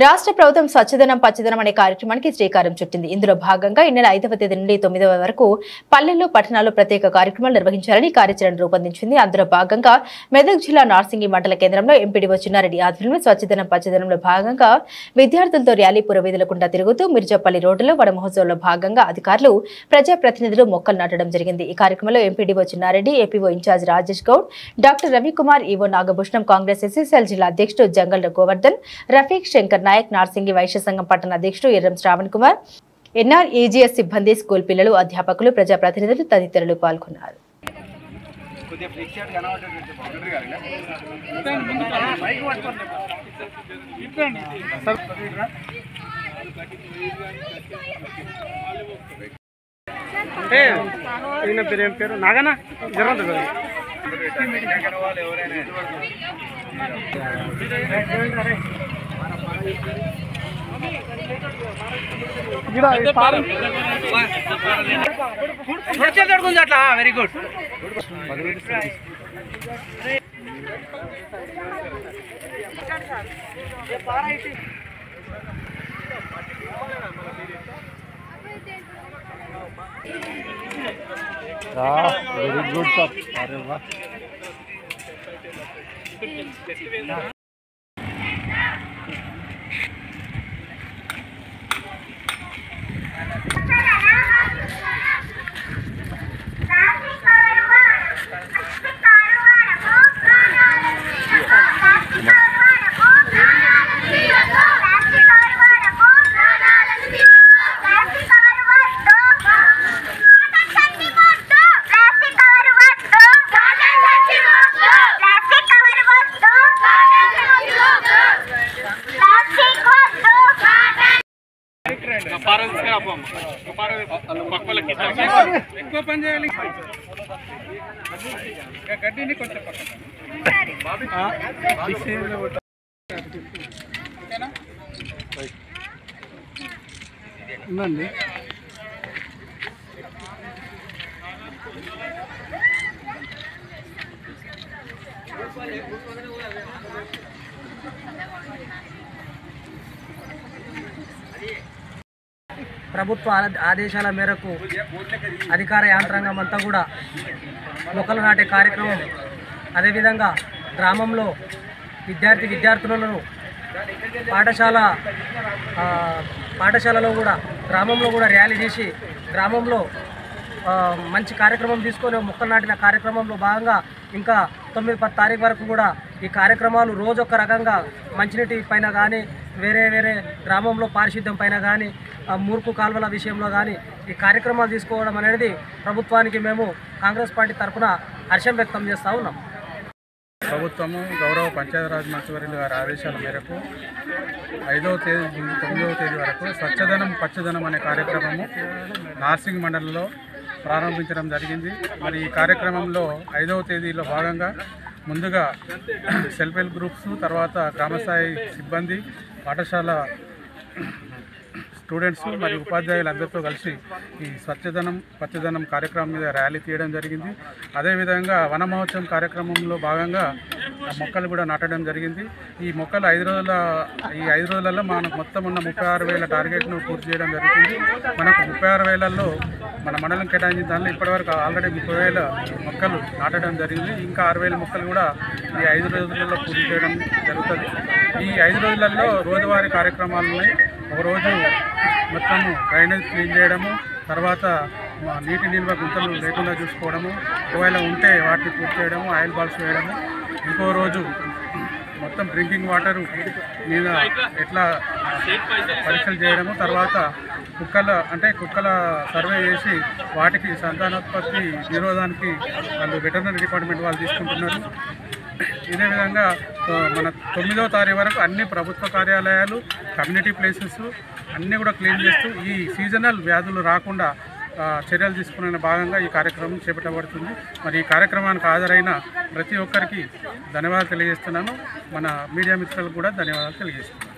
రాష్ట్ర ప్రభుత్వం స్వచ్ఛదనం పచ్చదనం అనే కార్యక్రమానికి శ్రీకారం చుట్టింది. ఇందులో భాగంగా ఈ నెల 5వ తేదీ నుండి 9వ వరకు పల్లెల్లో పట్టణాల్లో ప్రత్యేక కార్యక్రమాలు నిర్వహించాలని కార్యాచరణ రూపొందించింది. అందులో భాగంగా మెదక్ జిల్లా నార్సింగి మండల కేంద్రంలో ఎంపీడీఓ చిన్నారెడ్డి ఆధ్వర్యంలో స్వచ్ఛదనం పచ్చదనంలో భాగంగా విద్యార్థులతో ర్యాలీ పురవీధుల గుండా తిరుగుతూ మిర్జాపల్లి రోడ్డులో వన మహోత్సవంలో భాగంగా అధికారులు ప్రజాప్రతినిధులు మొక్కలు నాటడం జరిగింది. ఈ కార్యక్రమంలో MPDO Chinnareddy, APO incharge Rajesh Goud, doctor Ravikumar, EO Nagabhushanam, Congress SSL జిల్లా అధ్యక్షుడు జంగల్ గోవర్ధన్, రఫీక్, శంకర్ నాయక్, నార్సింగి వైశ్య సంఘం పట్టణ అధ్యక్షుడు ఎర్రం శ్రావణ్ కుమార్, ఎన్ఆర్ఈజీఎస్ సిబ్బంది, స్కూల్ పిల్లలు, అధ్యాపకులు, ప్రజాప్రతినిధులు తదితరులు పాల్గొన్నారు. Very good. Very good sir. అరే వా. ఎక్కువ పని చేయాలి. గడ్డిని కొంచెం ఉందండి. ప్రభుత్వ ఆదేశాల మేరకు అధికార యాంత్రాంగం అంతా కూడా మొక్కలు నాటే కార్యక్రమం, అదేవిధంగా గ్రామంలో విద్యార్థులను పాఠశాలలో కూడా గ్రామంలో కూడా ర్యాలీ చేసి గ్రామంలో మంచి కార్యక్రమం తీసుకొని మొక్కలు నాటిన కార్యక్రమంలో భాగంగా ఇంకా 9-10 తారీఖు వరకు కూడా ఈ కార్యక్రమాలు రోజొక్క రకంగా మంచినీటి పైన కానీ వేరే గ్రామంలో పారిశుద్ధ్యం పైన కానీ మురుకు కాలువల విషయంలో కానీ ఈ కార్యక్రమాలు తీసుకోవడం అనేది ప్రభుత్వానికి మేము కాంగ్రెస్ పార్టీ తరఫున హర్షం వ్యక్తం చేస్తూ ఉన్నాం. ప్రభుత్వము గౌరవ పంచాయతీరాజ్ మంత్రివర్యులు గారి ఆదేశాల మేరకు 5వ తేదీ నుండి 9వ తేదీ వరకు స్వచ్ఛదనం పచ్చదనం అనే కార్యక్రమము నార్సింగ్ మండలంలో ప్రారంభించడం జరిగింది. మరి ఈ కార్యక్రమంలో 5వ తేదీలో భాగంగా ముందుగా సెల్ఫ్ హెల్ప్ గ్రూప్స్, తర్వాత గ్రామస్థాయి సిబ్బంది, పాఠశాల స్టూడెంట్స్ మరియు ఉపాధ్యాయులందరితో కలిసి ఈ స్వచ్ఛదనం పచ్చదనం కార్యక్రమం మీద ర్యాలీ తీయడం జరిగింది. అదేవిధంగా వన మహోత్సవం కార్యక్రమంలో భాగంగా మొక్కలు కూడా నాటడం జరిగింది. ఈ మొక్కలు 5 రోజులలో మనకు మొత్తం ఉన్న 36,000 టార్గెట్ను పూర్తి చేయడం జరుగుతుంది. మనకు 36,000లో మన మండలం కేటాయించిన దానిలో ఇప్పటివరకు ఆల్రెడీ 30,000 మొక్కలు నాటడం జరిగింది. ఇంకా 6,000 మొక్కలు కూడా ఈ 5 రోజులలో పూర్తి చేయడం జరుగుతుంది. ఈ 5 రోజులలో రోజువారీ కార్యక్రమాలు ఉన్నాయి. ఒకరోజు మొత్తము డ్రైనేజ్ క్లీన్ చేయడము, తర్వాత నీటి నిల్వ గుంతలు లేకుండా చూసుకోవడము, ఒకవేళ ఉంటే వాటిని పూర్తి చేయడము, ఆయిల్ బాల్స్ వేయడము, ఇంకో రోజు మొత్తం డ్రింకింగ్ వాటర్ మీద ఎట్లా పరీక్షలు చేయడము, తర్వాత కుక్కల సర్వే చేసి వాటికి సంతానోత్పత్తి నిరోధానికి వాళ్ళు వెటర్నరీ డిపార్ట్మెంట్ వాళ్ళు తీసుకుంటున్నారు. ఇదే విధంగా మన 9వ తారీఖు వరకు అన్ని ప్రభుత్వ కార్యాలయాలు, కమ్యూనిటీ ప్లేసెస్ అన్నీ కూడా క్లీన్ చేస్తూ ఈ సీజనల్ వ్యాధులు రాకుండా చర్యలు తీసుకునే భాగంగా ఈ కార్యక్రమం చేపట్టబడుతుంది. మరి ఈ కార్యక్రమానికి హాజరైన ప్రతి ఒక్కరికి ధన్యవాదాలు తెలియజేస్తున్నాను. మన మీడియా మిత్రులకు కూడా ధన్యవాదాలు తెలియజేస్తున్నాను.